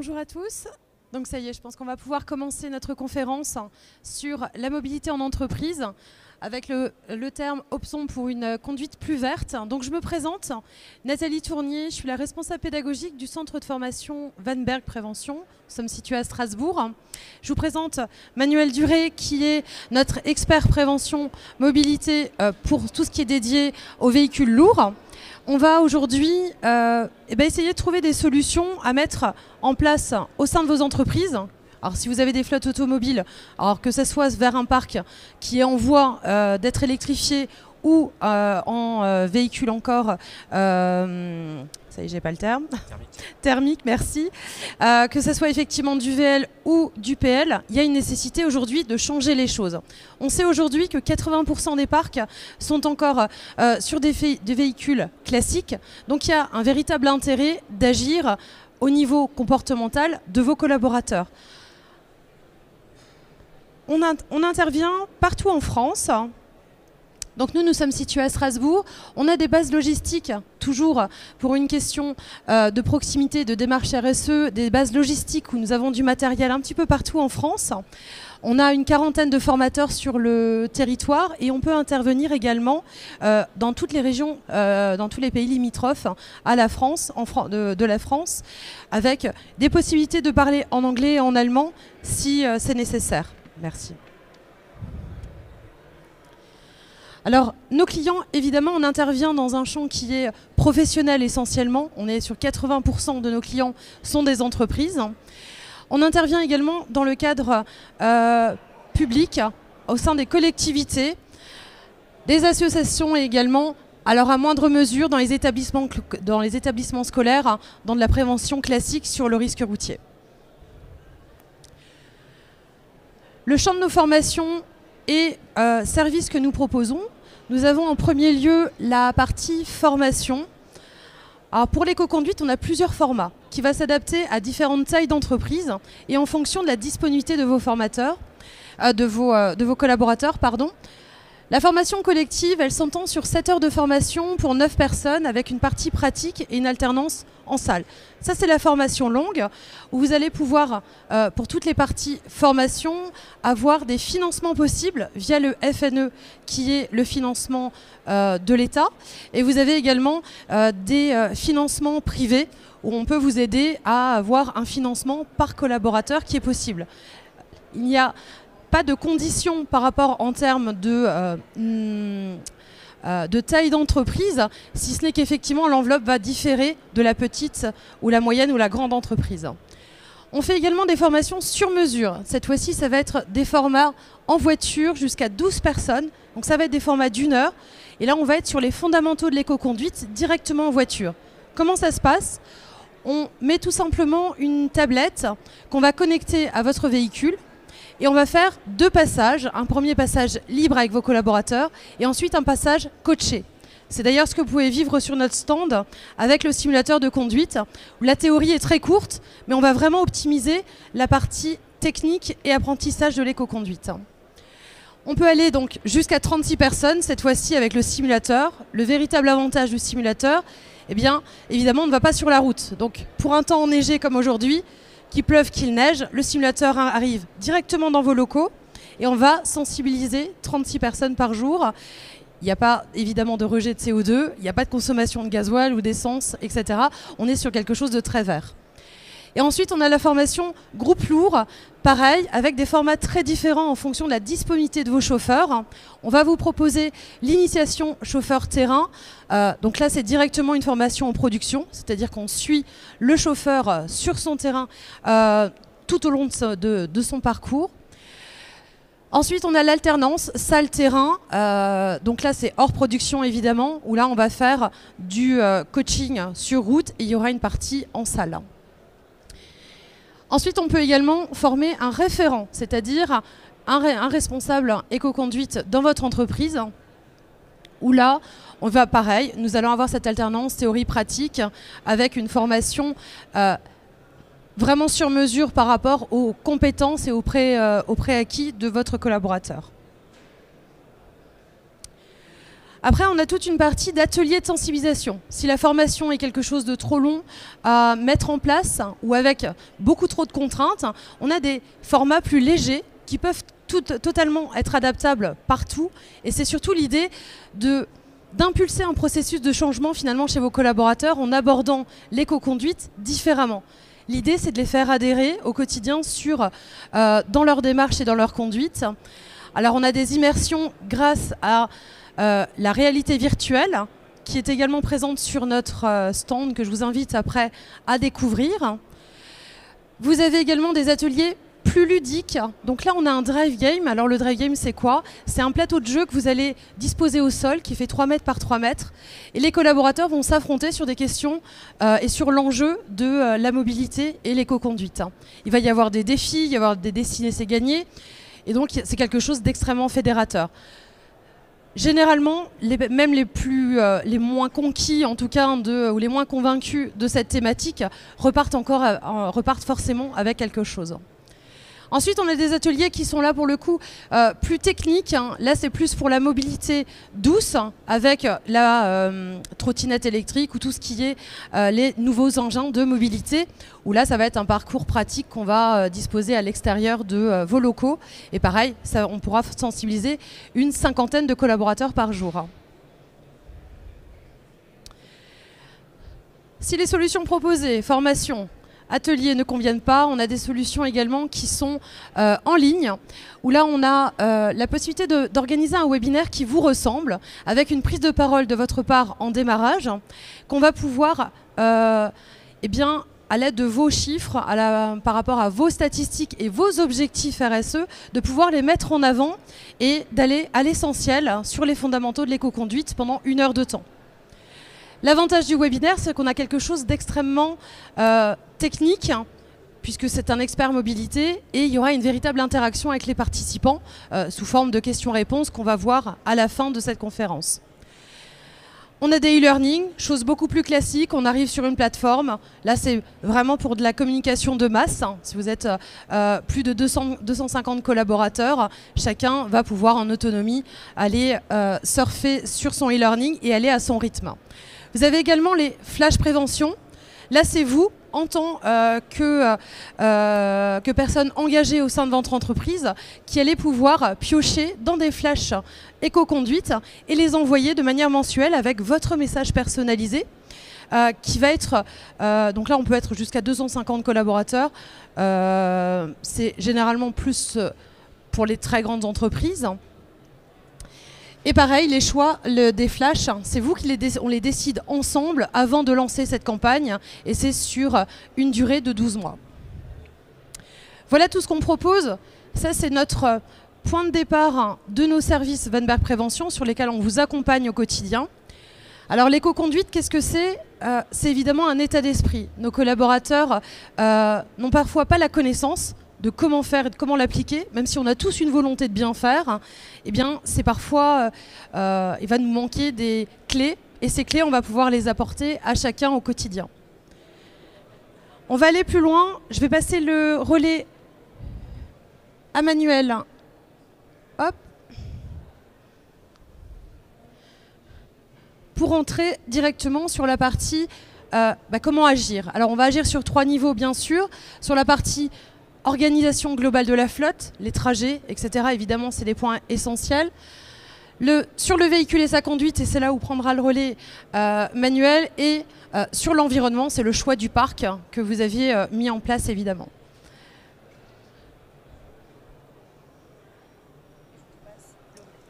Bonjour à tous. Donc ça y est, je pense qu'on va pouvoir commencer notre conférence sur la mobilité en entreprise avec le terme option pour une conduite plus verte. Donc je me présente, Nathalie Tournier, je suis la responsable pédagogique du centre de formation Van Berg Prévention. Nous sommes situés à Strasbourg. Je vous présente Manuel Duré qui est notre expert prévention mobilité pour tout ce qui est dédié aux véhicules lourds. On va aujourd'hui essayer de trouver des solutions à mettre en place au sein de vos entreprises. Alors si vous avez des flottes automobiles, alors que ce soit vers un parc qui est en voie d'être électrifié ou en véhicule encore, ça y est, j'ai pas le terme. Thermique, merci. Que ce soit effectivement du VL ou du PL, il y a une nécessité aujourd'hui de changer les choses. On sait aujourd'hui que 80% des parcs sont encore sur des véhicules classiques. Donc il y a un véritable intérêt d'agir au niveau comportemental de vos collaborateurs. On intervient partout en France. Donc nous sommes situés à Strasbourg. On a des bases logistiques, toujours pour une question de proximité, de démarche RSE, des bases logistiques où nous avons du matériel un petit peu partout en France. On a une quarantaine de formateurs sur le territoire et on peut intervenir également dans toutes les régions, dans tous les pays limitrophes à la France, de la France, avec des possibilités de parler en anglais et en allemand si c'est nécessaire. Merci. Alors, nos clients, évidemment, on intervient dans un champ qui est professionnel essentiellement. On est sur 80% de nos clients sont des entreprises. On intervient également dans le cadre public, au sein des collectivités, des associations et également, alors à moindre mesure, dans les établissements scolaires, dans de la prévention classique sur le risque routier. Le champ de nos formations et services que nous proposons, nous avons en premier lieu la partie formation. Alors pour l'éco-conduite, on a plusieurs formats qui va s'adapter à différentes tailles d'entreprise et en fonction de la disponibilité de vos formateurs, de vos collaborateurs, pardon. La formation collective, elle s'entend sur 7 heures de formation pour 9 personnes avec une partie pratique et une alternance en salle. Ça, c'est la formation longue où vous allez pouvoir, pour toutes les parties formation, avoir des financements possibles via le FNE qui est le financement de l'État. Et vous avez également des financements privés où on peut vous aider à avoir un financement par collaborateur qui est possible. Il n'y a pas de conditions par rapport en termes de taille d'entreprise, si ce n'est qu'effectivement l'enveloppe va différer de la petite ou la moyenne ou la grande entreprise. On fait également des formations sur mesure. Cette fois-ci, ça va être des formats en voiture jusqu'à 12 personnes. Donc ça va être des formats d'1 heure. Et là, on va être sur les fondamentaux de l'éco-conduite directement en voiture. Comment ça se passe ? On met tout simplement une tablette qu'on va connecter à votre véhicule. Et on va faire 2 passages, un premier passage libre avec vos collaborateurs et ensuite un passage coaché. C'est d'ailleurs ce que vous pouvez vivre sur notre stand avec le simulateur de conduite où la théorie est très courte, mais on va vraiment optimiser la partie technique et apprentissage de l'éco-conduite. On peut aller donc jusqu'à 36 personnes, cette fois-ci avec le simulateur. Le véritable avantage du simulateur, eh bien, évidemment, on ne va pas sur la route. Donc pour un temps enneigé comme aujourd'hui, qu'il pleuve, qu'il neige, le simulateur arrive directement dans vos locaux et on va sensibiliser 36 personnes par jour. Il n'y a pas évidemment de rejet de CO2, il n'y a pas de consommation de gasoil ou d'essence, etc. On est sur quelque chose de très vert. Et ensuite, on a la formation groupe lourd, pareil, avec des formats très différents en fonction de la disponibilité de vos chauffeurs. On va vous proposer l'initiation chauffeur terrain. Donc là, c'est directement une formation en production, c'est-à-dire qu'on suit le chauffeur sur son terrain tout au long de son parcours. Ensuite, on a l'alternance salle-terrain. Donc là, c'est hors production, évidemment, où là, on va faire du coaching sur route et il y aura une partie en salle. Ensuite, on peut également former un référent, c'est-à-dire un responsable éco-conduite dans votre entreprise, où là, on va pareil, nous allons avoir cette alternance théorie-pratique avec une formation vraiment sur mesure par rapport aux compétences et aux préacquis de votre collaborateur. Après, on a toute une partie d'ateliers de sensibilisation. Si la formation est quelque chose de trop long à mettre en place ou avec beaucoup trop de contraintes, on a des formats plus légers qui peuvent totalement être adaptables partout. Et c'est surtout l'idée d'impulser un processus de changement finalement chez vos collaborateurs en abordant l'éco-conduite différemment. L'idée, c'est de les faire adhérer au quotidien dans leur démarche et dans leur conduite. Alors, on a des immersions grâce à la réalité virtuelle, qui est également présente sur notre stand, que je vous invite après à découvrir. Vous avez également des ateliers plus ludiques. Donc là, on a un drive game. Alors le drive game, c'est quoi? C'est un plateau de jeu que vous allez disposer au sol, qui fait 3 mètres par 3 mètres. Et les collaborateurs vont s'affronter sur des questions et sur l'enjeu de la mobilité et l'éco-conduite. Il va y avoir des défis, il va y avoir des destinés, c'est gagné. Et donc, c'est quelque chose d'extrêmement fédérateur. Généralement, même les moins conquis, en tout cas, ou les moins convaincus de cette thématique, repartent forcément avec quelque chose. Ensuite, on a des ateliers qui sont là pour le coup plus techniques. Là, c'est plus pour la mobilité douce avec la trottinette électrique ou tout ce qui est les nouveaux engins de mobilité. Où là, ça va être un parcours pratique qu'on va disposer à l'extérieur de vos locaux. Et pareil, on pourra sensibiliser une 50aine de collaborateurs par jour. Si les solutions proposées, formation, ateliers ne conviennent pas, on a des solutions également qui sont en ligne, où là on a la possibilité d'organiser un webinaire qui vous ressemble, avec une prise de parole de votre part en démarrage, qu'on va pouvoir, eh bien, à l'aide de vos chiffres, par rapport à vos statistiques et vos objectifs RSE, de pouvoir les mettre en avant et d'aller à l'essentiel sur les fondamentaux de l'éco-conduite pendant 1 heure de temps. L'avantage du webinaire, c'est qu'on a quelque chose d'extrêmement technique, puisque c'est un expert mobilité, et il y aura une véritable interaction avec les participants sous forme de questions-réponses qu'on va voir à la fin de cette conférence. On a des e-learning, chose beaucoup plus classique, on arrive sur une plateforme. Là, c'est vraiment pour de la communication de masse. Si vous êtes plus de 250 collaborateurs, chacun va pouvoir en autonomie aller surfer sur son e-learning et aller à son rythme. Vous avez également les flash prévention. Là, c'est vous, en tant que personne engagée au sein de votre entreprise, qui allez pouvoir piocher dans des flashs éco-conduite et les envoyer de manière mensuelle avec votre message personnalisé, qui va être... donc là, on peut être jusqu'à 250 collaborateurs. C'est généralement plus pour les très grandes entreprises. Et pareil, les choix des flashs, c'est vous on les décide ensemble avant de lancer cette campagne, et c'est sur une durée de 12 mois. Voilà tout ce qu'on propose. Ça, c'est notre point de départ de nos services Wenberg Prévention sur lesquels on vous accompagne au quotidien. Alors l'éco-conduite, qu'est-ce que c'est? C'est évidemment un état d'esprit. Nos collaborateurs n'ont parfois pas la connaissance de comment faire et de comment l'appliquer, même si on a tous une volonté de bien faire, eh bien c'est parfois, il va nous manquer des clés, et ces clés, on va pouvoir les apporter à chacun au quotidien. On va aller plus loin, je vais passer le relais à Manuel. Hop. Pour entrer directement sur la partie comment agir. Alors on va agir sur 3 niveaux bien sûr, sur la partie organisation globale de la flotte, les trajets, etc. Évidemment, c'est des points essentiels. Sur le véhicule et sa conduite, et c'est là où prendra le relais Manuel, et sur l'environnement, c'est le choix du parc que vous aviez mis en place, évidemment.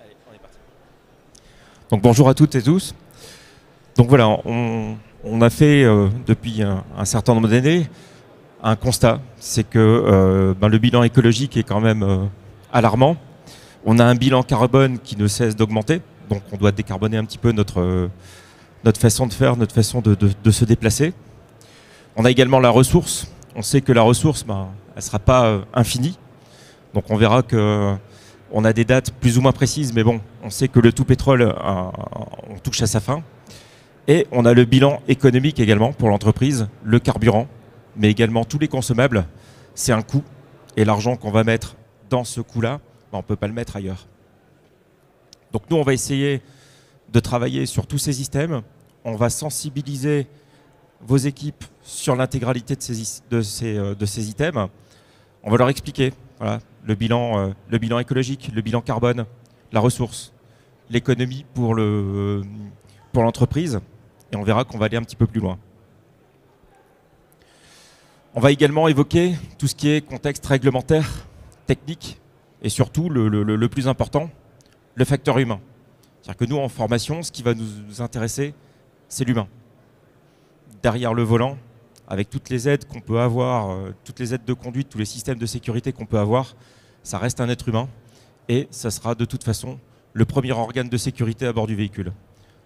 Allez, on est parti. Donc bonjour à toutes et tous. Donc voilà, on a fait depuis un certain nombre d'années un constat, c'est que le bilan écologique est quand même alarmant. On a un bilan carbone qui ne cesse d'augmenter, donc on doit décarboner un petit peu notre façon de faire, notre façon de se déplacer. On a également la ressource. On sait que la ressource, elle ne sera pas infinie. Donc on verra qu'on a des dates plus ou moins précises, mais bon, on sait que le tout pétrole, on touche à sa fin. Et on a le bilan économique également pour l'entreprise, le carburant, mais également tous les consommables, c'est un coût. Et l'argent qu'on va mettre dans ce coût-là, on ne peut pas le mettre ailleurs. Donc nous, on va essayer de travailler sur tous ces systèmes. On va sensibiliser vos équipes sur l'intégralité de ces items. On va leur expliquer voilà, le bilan écologique, le bilan carbone, la ressource, l'économie pour l'entreprise. Et on verra qu'on va aller un petit peu plus loin. On va également évoquer tout ce qui est contexte réglementaire, technique et surtout le plus important, le facteur humain. C'est-à-dire que nous, en formation, ce qui va nous intéresser, c'est l'humain. Derrière le volant, avec toutes les aides qu'on peut avoir, toutes les aides de conduite, tous les systèmes de sécurité qu'on peut avoir, ça reste un être humain et ça sera de toute façon le premier organe de sécurité à bord du véhicule.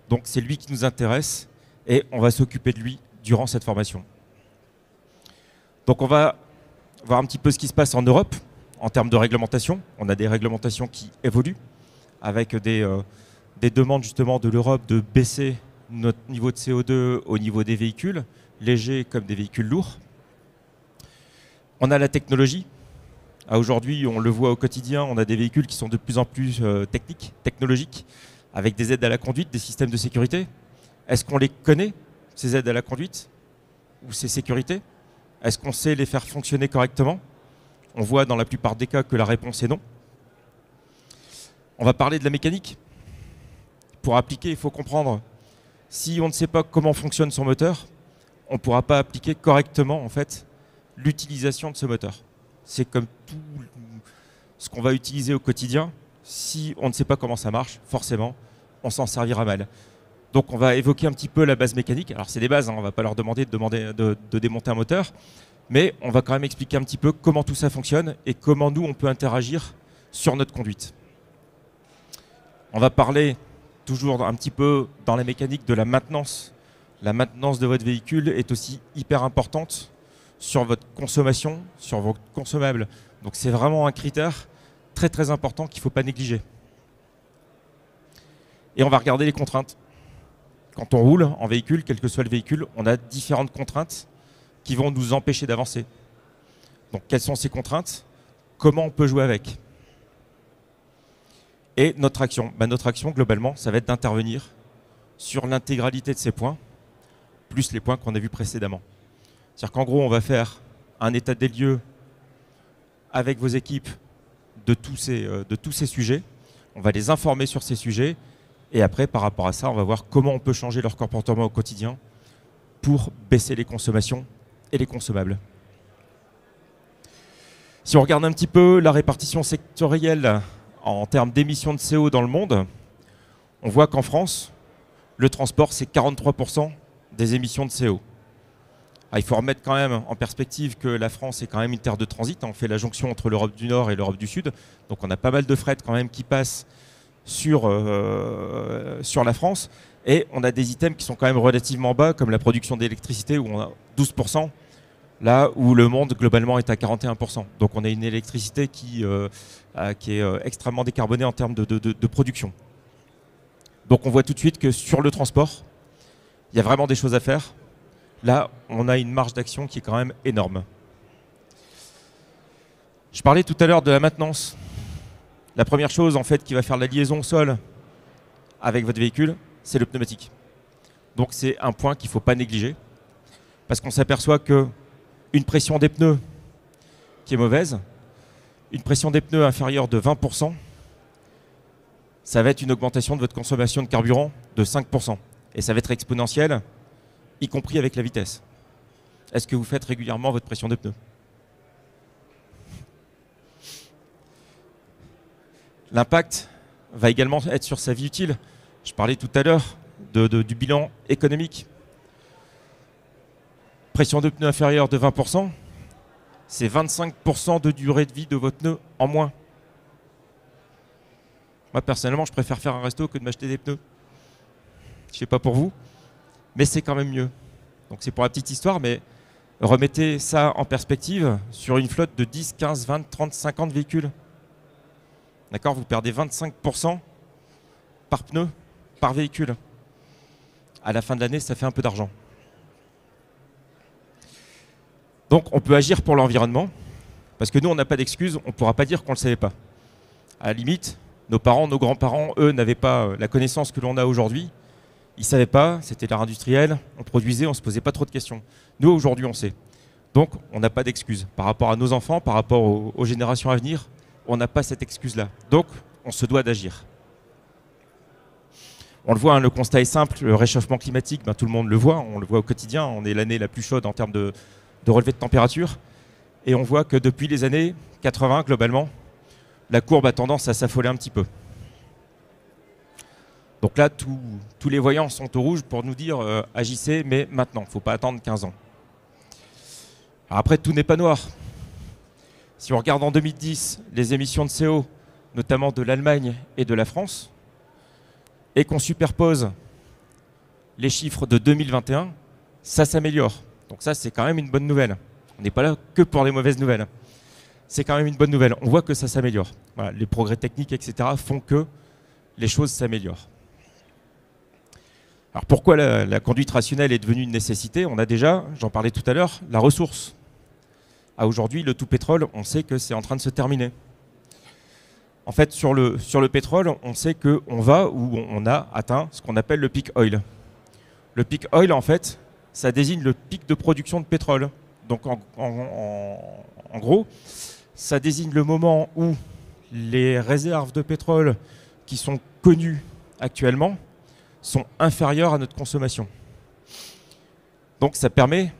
Donc c'est lui qui nous intéresse et on va s'occuper de lui durant cette formation. Donc on va voir un petit peu ce qui se passe en Europe en termes de réglementation. On a des réglementations qui évoluent avec des demandes justement de l'Europe de baisser notre niveau de CO2 au niveau des véhicules, légers comme des véhicules lourds. On a la technologie. Aujourd'hui, on le voit au quotidien, on a des véhicules qui sont de plus en plus techniques, technologiques, avec des aides à la conduite, des systèmes de sécurité. Est-ce qu'on les connaît, ces aides à la conduite ou ces sécurités? Est-ce qu'on sait les faire fonctionner correctement? On voit dans la plupart des cas que la réponse est non. On va parler de la mécanique. Pour appliquer, il faut comprendre. Si on ne sait pas comment fonctionne son moteur, on ne pourra pas appliquer correctement en fait, l'utilisation de ce moteur. C'est comme tout ce qu'on va utiliser au quotidien. Si on ne sait pas comment ça marche, forcément, on s'en servira mal. Donc on va évoquer un petit peu la base mécanique. Alors c'est des bases, hein, on ne va pas leur demander de démonter un moteur, mais on va quand même expliquer un petit peu comment tout ça fonctionne et comment nous, on peut interagir sur notre conduite. On va parler toujours un petit peu dans la mécanique de la maintenance. La maintenance de votre véhicule est aussi hyper importante sur votre consommation, sur vos consommables. Donc c'est vraiment un critère très très important qu'il ne faut pas négliger. Et on va regarder les contraintes. Quand on roule en véhicule, quel que soit le véhicule, on a différentes contraintes qui vont nous empêcher d'avancer. Donc quelles sont ces contraintes? Comment on peut jouer avec? Et notre action, notre action globalement, ça va être d'intervenir sur l'intégralité de ces points, plus les points qu'on a vus précédemment. C'est-à-dire qu'en gros, on va faire un état des lieux avec vos équipes de tous ces sujets. On va les informer sur ces sujets. Et après, par rapport à ça, on va voir comment on peut changer leur comportement au quotidien pour baisser les consommations et les consommables. Si on regarde un petit peu la répartition sectorielle en termes d'émissions de CO dans le monde, on voit qu'en France, le transport, c'est 43% des émissions de CO. Il faut remettre quand même en perspective que la France est quand même une terre de transit. On fait la jonction entre l'Europe du Nord et l'Europe du Sud. Donc on a pas mal de fret quand même qui passent sur la France. Et on a des items qui sont quand même relativement bas, comme la production d'électricité, où on a 12%, là où le monde globalement est à 41%. Donc on a une électricité qui est extrêmement décarbonée en termes de production. Donc on voit tout de suite que sur le transport, il y a vraiment des choses à faire. Là, on a une marge d'action qui est quand même énorme. Je parlais tout à l'heure de la maintenance. La première chose en fait qui va faire la liaison au sol avec votre véhicule, c'est le pneumatique. Donc c'est un point qu'il ne faut pas négliger parce qu'on s'aperçoit qu'une pression des pneus qui est mauvaise, une pression des pneus inférieure de 20%, ça va être une augmentation de votre consommation de carburant de 5%. Et ça va être exponentiel, y compris avec la vitesse. Est-ce que vous faites régulièrement votre pression des pneus? L'impact va également être sur sa vie utile. Je parlais tout à l'heure du bilan économique. Pression de pneus inférieure de 20%, c'est 25% de durée de vie de votre pneu en moins. Moi, personnellement, je préfère faire un resto que de m'acheter des pneus. Je ne sais pas pour vous, mais c'est quand même mieux. Donc c'est pour la petite histoire, mais remettez ça en perspective sur une flotte de 10, 15, 20, 30, 50 véhicules. D'accord, vous perdez 25% par pneu, par véhicule. À la fin de l'année, ça fait un peu d'argent. Donc on peut agir pour l'environnement, parce que nous, on n'a pas d'excuse, on ne pourra pas dire qu'on ne le savait pas. À la limite, Nos parents, nos grands-parents, eux, n'avaient pas la connaissance que l'on a aujourd'hui. Ils ne savaient pas, c'était l'ère industrielle, on produisait, on ne se posait pas trop de questions. Nous, aujourd'hui, on sait. Donc, on n'a pas d'excuse. Par rapport à nos enfants, par rapport aux générations à venir, on n'a pas cette excuse-là. Donc, on se doit d'agir. On le voit, hein, le constat est simple, le réchauffement climatique, ben, tout le monde le voit, on le voit au quotidien, on est l'année la plus chaude en termes de relevé de température. Et on voit que depuis les années 80, globalement, la courbe a tendance à s'affoler un petit peu. Donc là, tous les voyants sont au rouge pour nous dire agissez, mais maintenant, il ne faut pas attendre 15 ans. Alors après, tout n'est pas noir. Si on regarde en 2010 les émissions de CO, notamment de l'Allemagne et de la France, et qu'on superpose les chiffres de 2021, ça s'améliore. Donc ça, c'est quand même une bonne nouvelle. On n'est pas là que pour les mauvaises nouvelles. C'est quand même une bonne nouvelle. On voit que ça s'améliore. Voilà, les progrès techniques, etc. font que les choses s'améliorent. Alors pourquoi la conduite rationnelle est devenue une nécessité? On a déjà, j'en parlais tout à l'heure, la ressource. Aujourd'hui, le tout pétrole, on sait que c'est en train de se terminer. En fait, sur le pétrole, on sait qu'on va ou on a atteint ce qu'on appelle le peak oil. Le peak oil, en fait, ça désigne le pic de production de pétrole. Donc en gros, ça désigne le moment où les réserves de pétrole qui sont connues actuellement sont inférieures à notre consommation. Donc ça permet,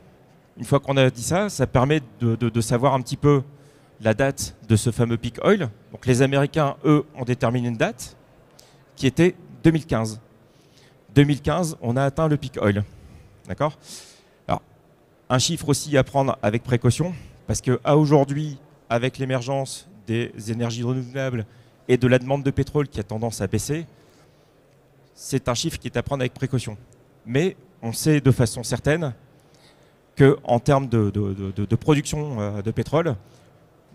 une fois qu'on a dit ça, ça permet de savoir un petit peu la date de ce fameux peak oil. Donc les Américains, eux, ont déterminé une date qui était 2015. 2015, on a atteint le peak oil. D'accord ? Alors, un chiffre aussi à prendre avec précaution, parce qu'à aujourd'hui, avec l'émergence des énergies renouvelables et de la demande de pétrole qui a tendance à baisser, c'est un chiffre qui est à prendre avec précaution. Mais on sait de façon certaine qu'en termes de production de pétrole,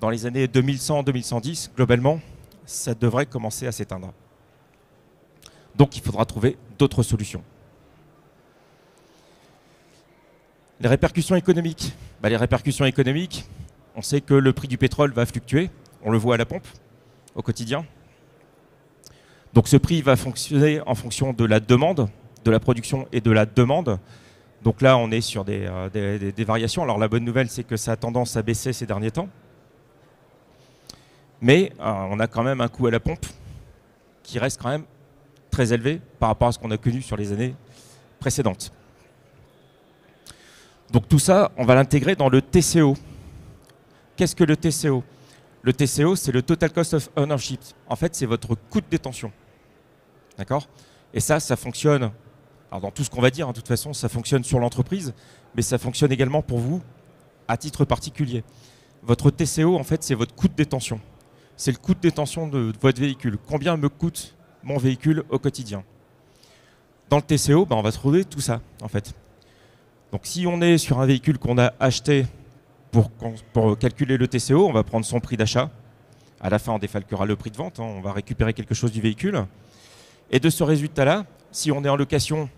dans les années 2100-2110, globalement, ça devrait commencer à s'éteindre. Donc il faudra trouver d'autres solutions. Les répercussions économiques. Les répercussions économiques, on sait que le prix du pétrole va fluctuer, on le voit à la pompe, au quotidien. Donc ce prix va fonctionner en fonction de la demande, de la production et de la demande. Donc là, on est sur des variations. Alors la bonne nouvelle, c'est que ça a tendance à baisser ces derniers temps. Mais on a quand même un coût à la pompe qui reste quand même très élevé par rapport à ce qu'on a connu sur les années précédentes. Donc tout ça, on va l'intégrer dans le TCO. Qu'est-ce que le TCO? Le TCO, c'est le Total Cost of Ownership. En fait, c'est votre coût de détention. D'accord? Et ça fonctionne, alors dans tout ce qu'on va dire, de toute façon, ça fonctionne sur l'entreprise, mais ça fonctionne également pour vous à titre particulier. Votre TCO, en fait, c'est votre coût de détention. C'est le coût de détention de votre véhicule. Combien me coûte mon véhicule au quotidien? Dans le TCO, on va trouver tout ça, en fait. Donc si on est sur un véhicule qu'on a acheté pour calculer le TCO, on va prendre son prix d'achat. À la fin, on défalquera le prix de vente. On va récupérer quelque chose du véhicule. Et de ce résultat-là, si on est en location,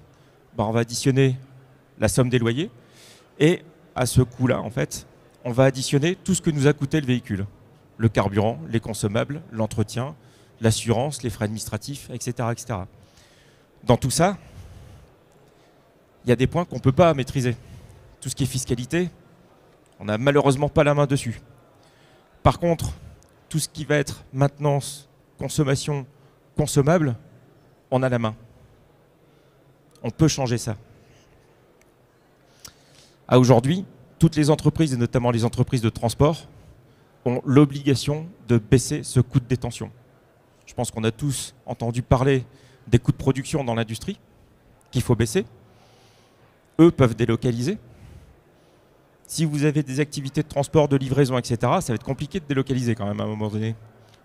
on va additionner la somme des loyers. Et à ce coût-là, en fait, on va additionner tout ce que nous a coûté le véhicule. Le carburant, les consommables, l'entretien, l'assurance, les frais administratifs, etc., etc. Dans tout ça, il y a des points qu'on ne peut pas maîtriser. Tout ce qui est fiscalité, on n'a malheureusement pas la main dessus. Par contre, tout ce qui va être maintenance, consommation, consommable, on a la main. On peut changer ça. À aujourd'hui, toutes les entreprises, et notamment les entreprises de transport, ont l'obligation de baisser ce coût de détention. Je pense qu'on a tous entendu parler des coûts de production dans l'industrie, qu'il faut baisser. Eux peuvent délocaliser. Si vous avez des activités de transport, de livraison, etc., ça va être compliqué de délocaliser quand même à un moment donné.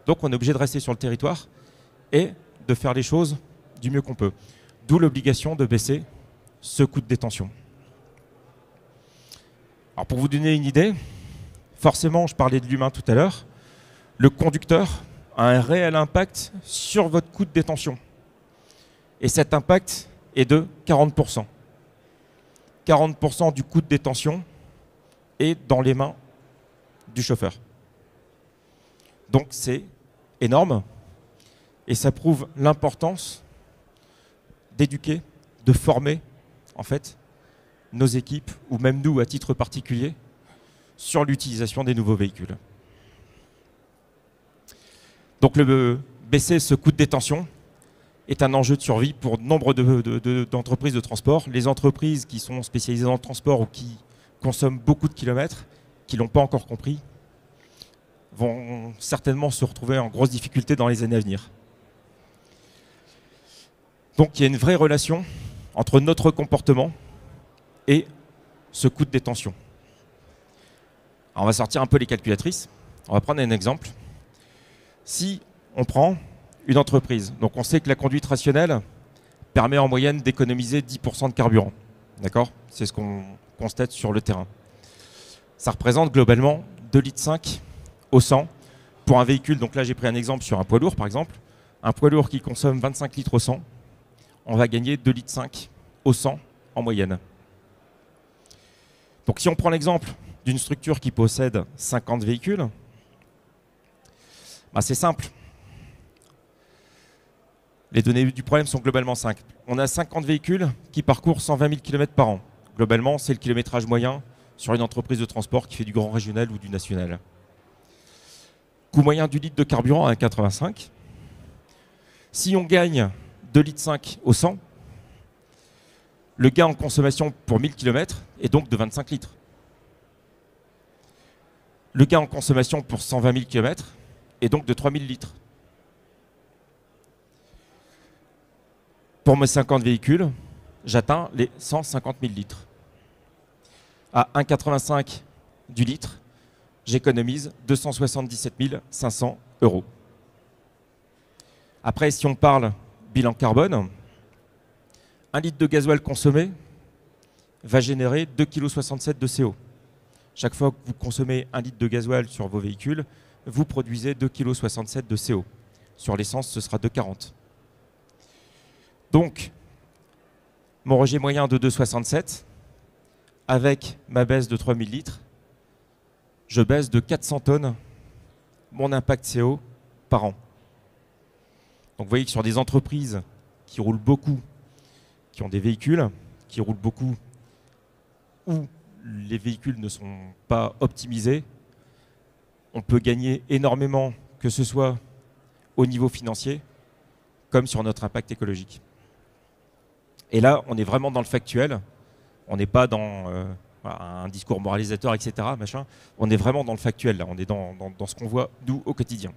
Donc on est obligé de rester sur le territoire et de faire les choses du mieux qu'on peut. D'où l'obligation de baisser ce coût de détention. Alors pour vous donner une idée, forcément, je parlais de l'humain tout à l'heure, le conducteur a un réel impact sur votre coût de détention. Et cet impact est de 40%. 40% du coût de détention est dans les mains du chauffeur. Donc c'est énorme. Et ça prouve l'importance d'éduquer, de former, en fait, nos équipes, ou même nous, à titre particulier, sur l'utilisation des nouveaux véhicules. Donc, baisser ce coût de détention est un enjeu de survie pour nombre d'entreprises de transport. Les entreprises qui sont spécialisées dans le transport ou qui consomment beaucoup de kilomètres, qui ne l'ont pas encore compris, vont certainement se retrouver en grosse difficulté dans les années à venir. Donc il y a une vraie relation entre notre comportement et ce coût de détention. Alors, on va sortir un peu les calculatrices. On va prendre un exemple. Si on prend une entreprise, donc on sait que la conduite rationnelle permet en moyenne d'économiser 10% de carburant. D'accord ? C'est ce qu'on constate sur le terrain. Ça représente globalement 2,5 litres au 100 pour un véhicule. Donc là, j'ai pris un exemple sur un poids lourd, par exemple. Un poids lourd qui consomme 25 litres au 100, on va gagner 2,5 litres au 100 en moyenne. Donc si on prend l'exemple d'une structure qui possède 50 véhicules, bah c'est simple. Les données du problème sont globalement 5. On a 50 véhicules qui parcourent 120 000 km par an. Globalement, c'est le kilométrage moyen sur une entreprise de transport qui fait du grand régional ou du national. Coût moyen du litre de carburant à 1,85. Si on gagne 2,5 litres au 100, le gain en consommation pour 1000 km est donc de 25 litres. Le gain en consommation pour 120 000 km est donc de 3000 litres. Pour mes 50 véhicules, j'atteins les 150 000 litres. À 1,85 du litre, j'économise 277 500 €. Après, si on parle bilan carbone, 1 litre de gasoil consommé va générer 2,67 kg de CO. Chaque fois que vous consommez 1 litre de gasoil sur vos véhicules, vous produisez 2,67 kg de CO. Sur l'essence, ce sera 2,40 kg. Donc, mon rejet moyen de 2,67, avec ma baisse de 3000 litres, je baisse de 400 tonnes mon impact CO par an. Donc vous voyez que sur des entreprises qui roulent beaucoup, qui ont des véhicules, qui roulent beaucoup, où les véhicules ne sont pas optimisés, on peut gagner énormément, que ce soit au niveau financier, comme sur notre impact écologique. Et là, on est vraiment dans le factuel, on n'est pas dans un discours moralisateur, etc. Machin. On est vraiment dans le factuel, là. On est dans ce qu'on voit, nous, au quotidien.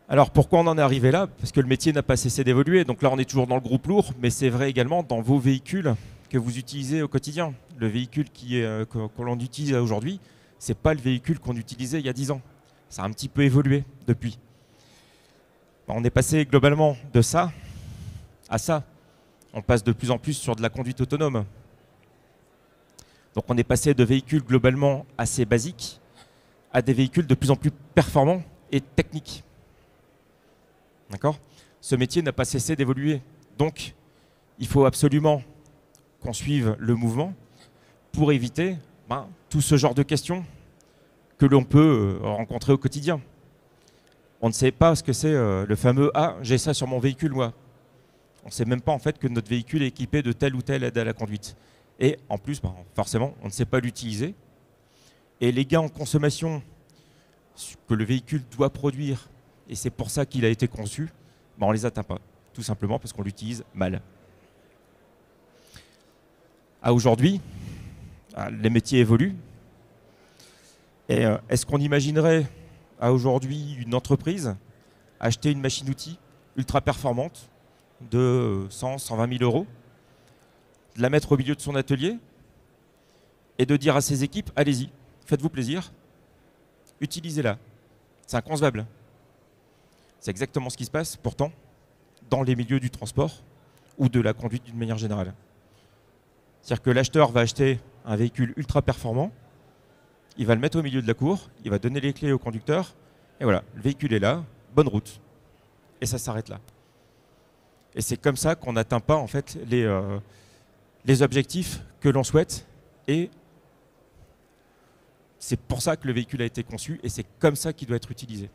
Alors, pourquoi on en est arrivé là? Parce que le métier n'a pas cessé d'évoluer. Donc là, on est toujours dans le groupe lourd, mais c'est vrai également dans vos véhicules que vous utilisez au quotidien. Le véhicule que l'on utilise aujourd'hui, ce n'est pas le véhicule qu'on utilisait il y a 10 ans. Ça a un petit peu évolué depuis. On est passé globalement de ça à ça. On passe de plus en plus sur de la conduite autonome. Donc on est passé de véhicules globalement assez basiques à des véhicules de plus en plus performants et techniques. D'accord ? Ce métier n'a pas cessé d'évoluer. Donc il faut absolument qu'on suive le mouvement pour éviter tout ce genre de questions que l'on peut rencontrer au quotidien. On ne sait pas ce que c'est le fameux « Ah, j'ai ça sur mon véhicule, moi ». On ne sait même pas en fait que notre véhicule est équipé de telle ou telle aide à la conduite. Et en plus, forcément, on ne sait pas l'utiliser. Et les gains en consommation que le véhicule doit produire, et c'est pour ça qu'il a été conçu, on ne les atteint pas. Tout simplement parce qu'on l'utilise mal. À aujourd'hui, les métiers évoluent. Et est-ce qu'on imaginerait à aujourd'hui une entreprise acheter une machine-outil ultra performante de 100 120 000 €, de la mettre au milieu de son atelier et de dire à ses équipes, allez-y, faites-vous plaisir, utilisez-la. C'est inconcevable. C'est exactement ce qui se passe pourtant dans les milieux du transport ou de la conduite d'une manière générale. C'est-à-dire que l'acheteur va acheter un véhicule ultra performant, il va le mettre au milieu de la cour, il va donner les clés au conducteur, et voilà, le véhicule est là, bonne route. Et ça s'arrête là. Et c'est comme ça qu'on n'atteint pas en fait les objectifs que l'on souhaite. Et c'est pour ça que le véhicule a été conçu et c'est comme ça qu'il doit être utilisé.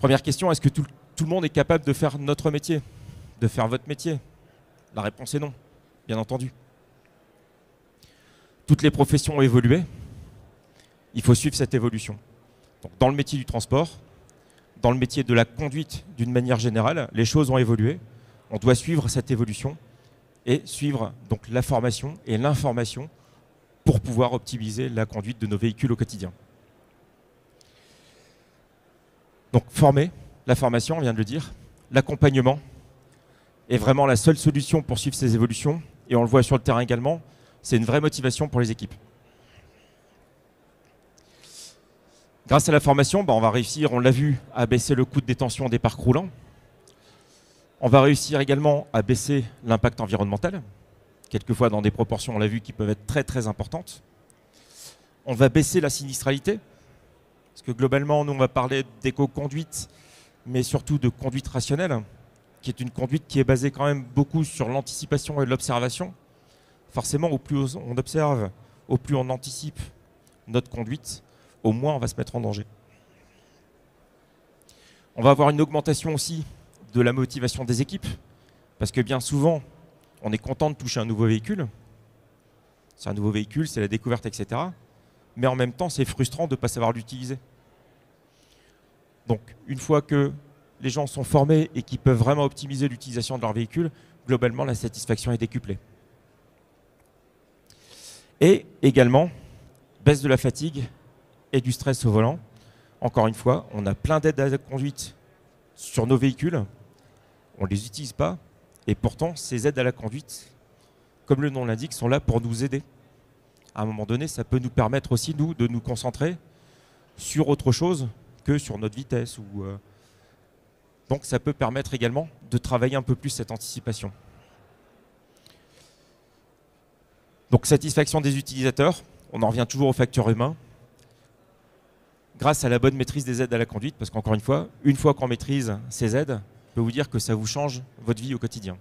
Première question, est-ce que tout le monde est capable de faire notre métier, de faire votre métier? La réponse est non, bien entendu. Toutes les professions ont évolué. Il faut suivre cette évolution. Donc, dans le métier du transport, dans le métier de la conduite d'une manière générale, les choses ont évolué. On doit suivre cette évolution et suivre donc la formation et l'information pour pouvoir optimiser la conduite de nos véhicules au quotidien. Donc former, la formation, on vient de le dire, l'accompagnement est vraiment la seule solution pour suivre ces évolutions, et on le voit sur le terrain également, c'est une vraie motivation pour les équipes. Grâce à la formation, on va réussir, on l'a vu, à baisser le coût de détention des parcs roulants. On va réussir également à baisser l'impact environnemental, quelquefois dans des proportions, on l'a vu, qui peuvent être très très importantes. On va baisser la sinistralité, parce que globalement, nous on va parler d'éco-conduite, mais surtout de conduite rationnelle, qui est une conduite qui est basée quand même beaucoup sur l'anticipation et l'observation. Forcément, au plus on observe, au plus on anticipe notre conduite, au moins on va se mettre en danger. On va avoir une augmentation aussi de la motivation des équipes, parce que bien souvent, on est content de toucher un nouveau véhicule. C'est un nouveau véhicule, c'est la découverte, etc. Mais en même temps, c'est frustrant de ne pas savoir l'utiliser. Donc, une fois que les gens sont formés et qu'ils peuvent vraiment optimiser l'utilisation de leur véhicule, globalement, la satisfaction est décuplée. Et également, baisse de la fatigue et du stress au volant. Encore une fois, on a plein d'aides à la conduite sur nos véhicules. On ne les utilise pas. Et pourtant, ces aides à la conduite, comme le nom l'indique, sont là pour nous aider. À un moment donné, ça peut nous permettre aussi, nous, de nous concentrer sur autre chose que sur notre vitesse. Donc, ça peut permettre également de travailler un peu plus cette anticipation. Donc, satisfaction des utilisateurs. On en revient toujours au facteur humain. Grâce à la bonne maîtrise des aides à la conduite, parce qu'encore une fois qu'on maîtrise ces aides, je peux vous dire que ça vous change votre vie au quotidien.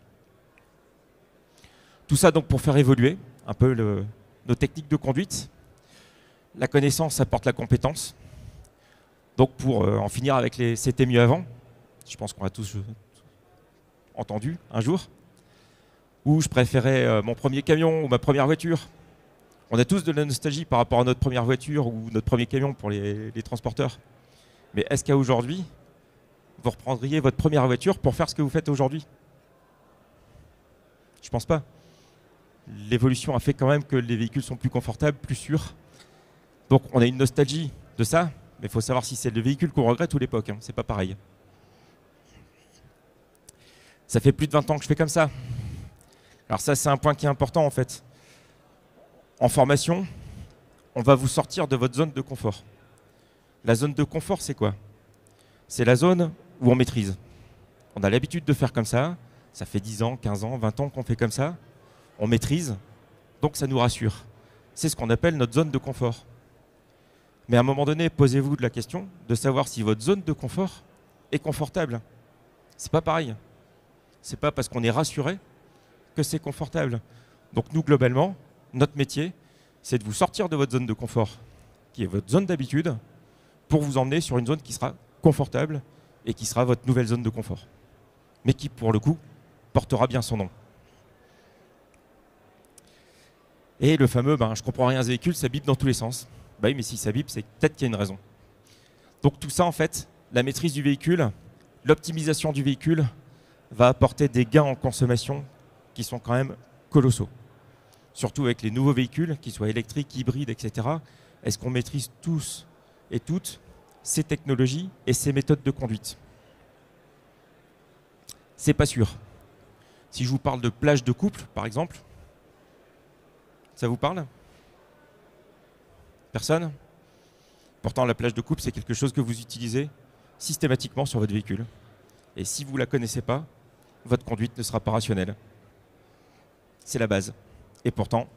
Tout ça donc pour faire évoluer un peu nos techniques de conduite. La connaissance apporte la compétence. Donc pour en finir avec les c'était mieux avant, je pense qu'on a tous entendu un jour, où je préférais mon premier camion ou ma première voiture. On a tous de la nostalgie par rapport à notre première voiture ou notre premier camion pour les transporteurs. Mais est-ce qu'à aujourd'hui, vous reprendriez votre première voiture pour faire ce que vous faites aujourd'hui? Je pense pas. L'évolution a fait quand même que les véhicules sont plus confortables, plus sûrs. Donc on a une nostalgie de ça, mais il faut savoir si c'est le véhicule qu'on regrette ou l'époque. C'est pas pareil. Ça fait plus de 20 ans que je fais comme ça. Alors ça, c'est un point qui est important en fait. En formation, on va vous sortir de votre zone de confort. La zone de confort, c'est quoi? C'est la zone où on maîtrise. On a l'habitude de faire comme ça. Ça fait 10 ans, 15 ans, 20 ans qu'on fait comme ça. On maîtrise, donc ça nous rassure. C'est ce qu'on appelle notre zone de confort. Mais à un moment donné, posez-vous la question de savoir si votre zone de confort est confortable. C'est pas pareil. C'est pas parce qu'on est rassuré que c'est confortable. Donc nous, globalement, notre métier, c'est de vous sortir de votre zone de confort, qui est votre zone d'habitude, pour vous emmener sur une zone qui sera confortable et qui sera votre nouvelle zone de confort. Mais qui, pour le coup, portera bien son nom. Et le fameux, je comprends rien à ce véhicule, ça bip dans tous les sens. Oui, mais si ça bip, c'est peut-être qu'il y a une raison. Donc tout ça, en fait, la maîtrise du véhicule, l'optimisation du véhicule, va apporter des gains en consommation qui sont quand même colossaux. Surtout avec les nouveaux véhicules, qu'ils soient électriques, hybrides, etc. Est-ce qu'on maîtrise tous et toutes ces technologies et ces méthodes de conduite? C'est pas sûr. Si je vous parle de plage de couple, par exemple, ça vous parle? Personne? Pourtant, la plage de couple, c'est quelque chose que vous utilisez systématiquement sur votre véhicule. Et si vous ne la connaissez pas, votre conduite ne sera pas rationnelle. C'est la base. Et pourtant,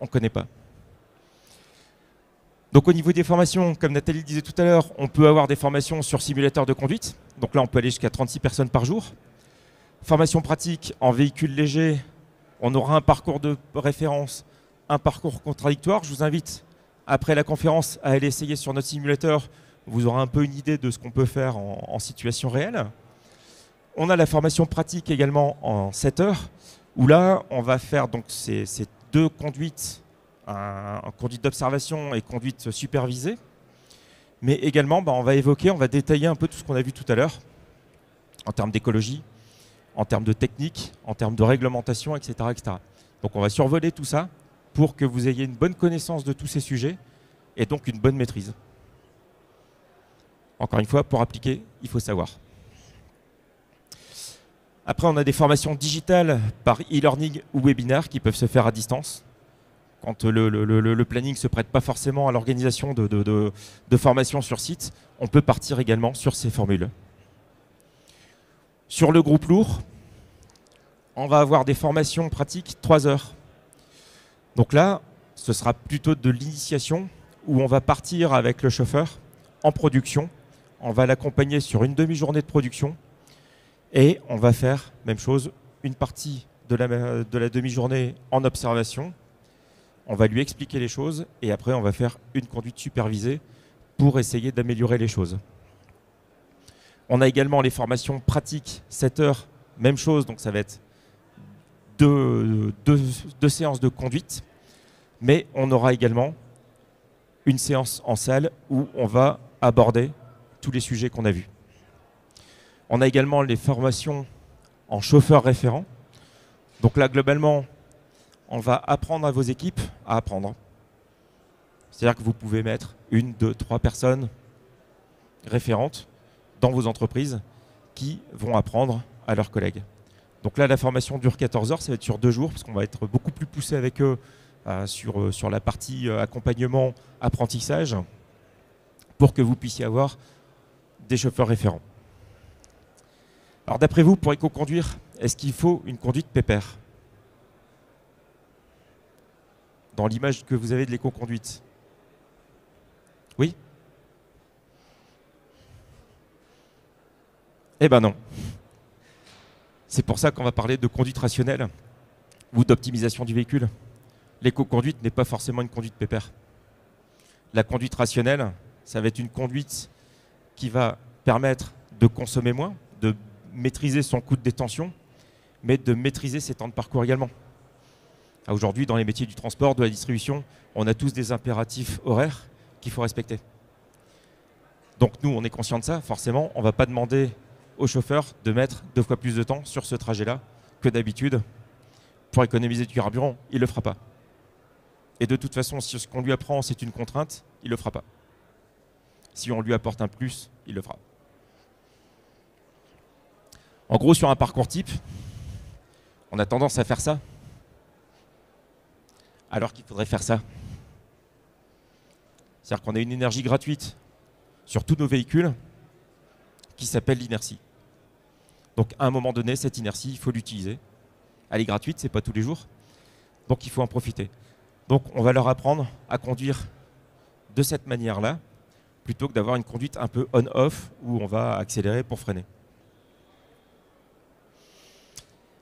on ne connaît pas. Donc au niveau des formations, comme Nathalie le disait tout à l'heure, on peut avoir des formations sur simulateur de conduite. Donc là, on peut aller jusqu'à 36 personnes par jour. Formation pratique en véhicule léger, on aura un parcours de référence, un parcours contradictoire. Je vous invite, après la conférence, à aller essayer sur notre simulateur vous aurez un peu une idée de ce qu'on peut faire en situation réelle. On a la formation pratique également en 7 heures, où là, on va faire donc ces deux conduites, conduite d'observation et conduite supervisée. Mais également, on va détailler un peu tout ce qu'on a vu tout à l'heure, en termes d'écologie, en termes de technique, en termes de réglementation, etc., etc. Donc on va survoler tout ça pour que vous ayez une bonne connaissance de tous ces sujets et donc une bonne maîtrise. Encore une fois, pour appliquer, il faut savoir. Après, on a des formations digitales par e-learning ou webinaire qui peuvent se faire à distance. Quand le planning ne se prête pas forcément à l'organisation de formations sur site, on peut partir également sur ces formules. Sur le groupe lourd, on va avoir des formations pratiques 3 heures. Donc là, ce sera plutôt de l'initiation où on va partir avec le chauffeur en production. On va l'accompagner sur une demi-journée de production et on va faire, même chose, une partie de la demi-journée en observation. On va lui expliquer les choses et après on va faire une conduite supervisée pour essayer d'améliorer les choses. On a également les formations pratiques 7 heures, même chose, donc ça va être deux séances de conduite, mais on aura également une séance en salle où on va aborder tous les sujets qu'on a vus. On a également les formations en chauffeur référent. Donc là, globalement, on va apprendre à vos équipes à apprendre. C'est-à-dire que vous pouvez mettre 1, 2, 3 personnes référentes dans vos entreprises qui vont apprendre à leurs collègues. Donc là, la formation dure 14 heures, ça va être sur 2 jours, parce qu'on va être beaucoup plus poussé avec eux sur la partie accompagnement, apprentissage, pour que vous puissiez avoir des chauffeurs référents. Alors d'après vous, pour éco-conduire, est-ce qu'il faut une conduite pépère? Dans l'image que vous avez de l'éco-conduite. Oui? Eh ben non. C'est pour ça qu'on va parler de conduite rationnelle ou d'optimisation du véhicule. L'éco-conduite n'est pas forcément une conduite pépère. La conduite rationnelle, ça va être une conduite qui va permettre de consommer moins, de maîtriser son coût de détention, mais de maîtriser ses temps de parcours également. Aujourd'hui, dans les métiers du transport, de la distribution, on a tous des impératifs horaires qu'il faut respecter. Donc nous, on est conscient de ça. Forcément, on ne va pas demander au chauffeur de mettre 2 fois plus de temps sur ce trajet-là que d'habitude pour économiser du carburant. Il ne le fera pas. Et de toute façon, si ce qu'on lui apprend, c'est une contrainte, il ne le fera pas. Si on lui apporte un plus, il le fera. En gros, sur un parcours type, on a tendance à faire ça, alors qu'il faudrait faire ça. C'est-à-dire qu'on a une énergie gratuite sur tous nos véhicules qui s'appelle l'inertie. Donc à un moment donné, cette inertie, il faut l'utiliser. Elle est gratuite, ce n'est pas tous les jours, donc il faut en profiter. Donc on va leur apprendre à conduire de cette manière-là, plutôt que d'avoir une conduite un peu on-off, où on va accélérer pour freiner.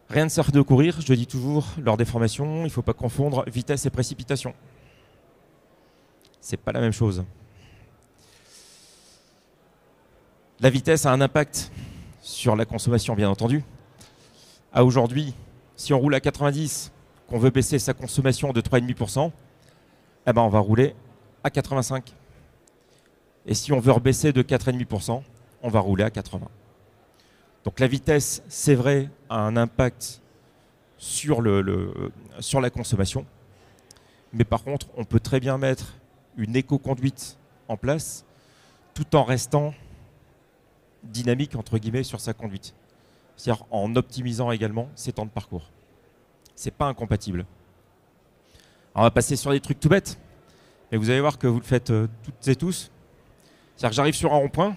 Rien ne sert de courir, je dis toujours lors des formations, il ne faut pas confondre vitesse et précipitation. C'est pas la même chose. La vitesse a un impact sur la consommation, bien entendu. À aujourd'hui, si on roule à 90, qu'on veut baisser sa consommation de 3,5%, eh ben on va rouler à 85. Et si on veut rebaisser de 4,5%, on va rouler à 80. Donc la vitesse, c'est vrai, a un impact sur la consommation. Mais par contre, on peut très bien mettre une éco-conduite en place tout en restant dynamique, entre guillemets, sur sa conduite. C'est-à-dire en optimisant également ses temps de parcours. Ce n'est pas incompatible. Alors on va passer sur des trucs tout bêtes, mais vous allez voir que vous le faites toutes et tous. C'est-à-dire que j'arrive sur un rond-point,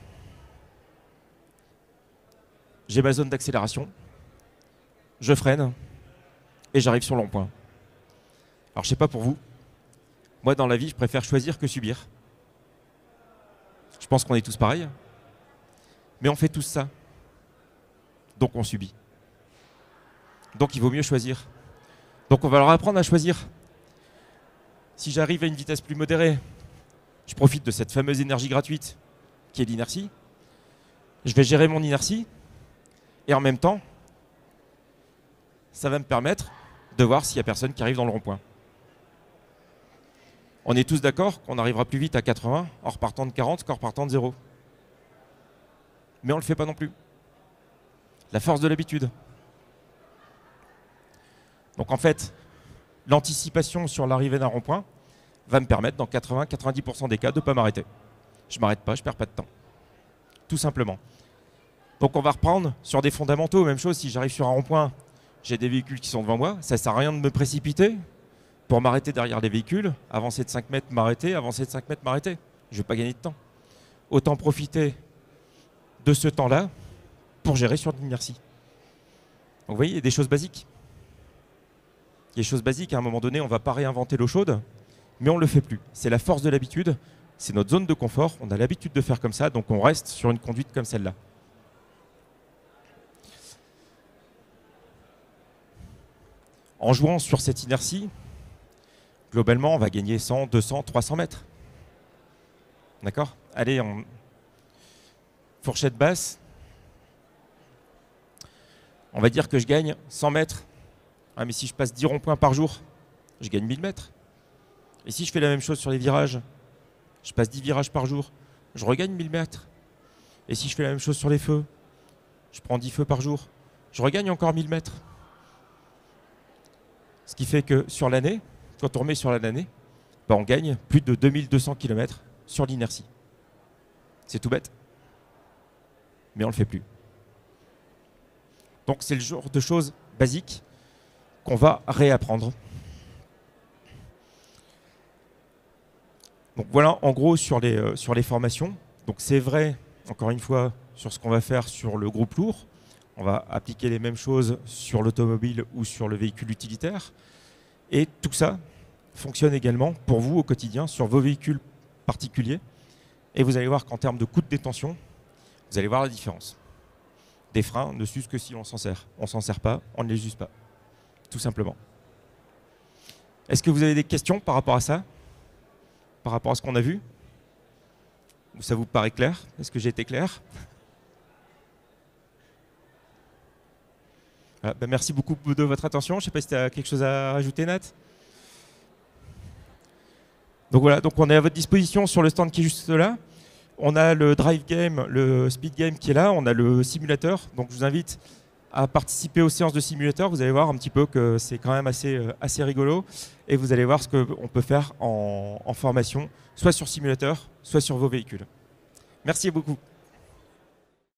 j'ai ma zone d'accélération, je freine et j'arrive sur le rond-point. Alors je ne sais pas pour vous, moi dans la vie je préfère choisir que subir. Je pense qu'on est tous pareils, mais on fait tous ça, donc on subit. Donc il vaut mieux choisir. Donc on va leur apprendre à choisir. Si j'arrive à une vitesse plus modérée, je profite de cette fameuse énergie gratuite qui est l'inertie. Je vais gérer mon inertie et en même temps, ça va me permettre de voir s'il n'y a personne qui arrive dans le rond-point. On est tous d'accord qu'on arrivera plus vite à 80 en repartant de 40 qu'en repartant de 0. Mais on ne le fait pas non plus. La force de l'habitude. Donc en fait, l'anticipation sur l'arrivée d'un rond-point va me permettre dans 80-90% des cas de ne pas m'arrêter. Je ne m'arrête pas, je ne perds pas de temps. Tout simplement. Donc on va reprendre sur des fondamentaux. Même chose, si j'arrive sur un rond-point, j'ai des véhicules qui sont devant moi, ça ne sert à rien de me précipiter pour m'arrêter derrière les véhicules, avancer de 5 mètres, m'arrêter, avancer de 5 mètres, m'arrêter. Je ne vais pas gagner de temps. Autant profiter de ce temps-là pour gérer sur l'inertie. Donc vous voyez, il y a des choses basiques. Il y a des choses basiques, à un moment donné, on ne va pas réinventer l'eau chaude, mais on ne le fait plus. C'est la force de l'habitude, c'est notre zone de confort, on a l'habitude de faire comme ça, donc on reste sur une conduite comme celle-là. En jouant sur cette inertie, globalement, on va gagner 100, 200, 300 mètres. D'accord? Allez, en fourchette basse, on va dire que je gagne 100 mètres. Ah, mais si je passe 10 ronds-points par jour, je gagne 1000 mètres. Et si je fais la même chose sur les virages, je passe 10 virages par jour, je regagne 1000 mètres. Et si je fais la même chose sur les feux, je prends 10 feux par jour, je regagne encore 1000 mètres. Ce qui fait que sur l'année, quand on remet sur l'année, on gagne plus de 2200 km sur l'inertie. C'est tout bête, mais on ne le fait plus. Donc c'est le genre de choses basiques qu'on va réapprendre. Donc voilà en gros sur les formations. Donc c'est vrai, encore une fois, sur ce qu'on va faire sur le groupe lourd. On va appliquer les mêmes choses sur l'automobile ou sur le véhicule utilitaire. Et tout ça fonctionne également pour vous au quotidien sur vos véhicules particuliers. Et vous allez voir qu'en termes de coût de détention, vous allez voir la différence. Des freins ne s'usent que si on s'en sert. On ne s'en sert pas, on ne les use pas. Tout simplement. Est-ce que vous avez des questions par rapport à ça? Par rapport à ce qu'on a vu? Ou ça vous paraît clair? Est-ce que j'ai été clair? Voilà, ben merci beaucoup de votre attention. Je ne sais pas si tu as quelque chose à rajouter, Nat? Donc voilà, donc on est à votre disposition sur le stand qui est juste là. On a le drive game, le speed game qui est là. On a le simulateur. Donc je vous invite à participer aux séances de simulateur. Vous allez voir un petit peu que c'est quand même assez rigolo. Et vous allez voir ce qu'on peut faire en formation, soit sur simulateur, soit sur vos véhicules. Merci beaucoup.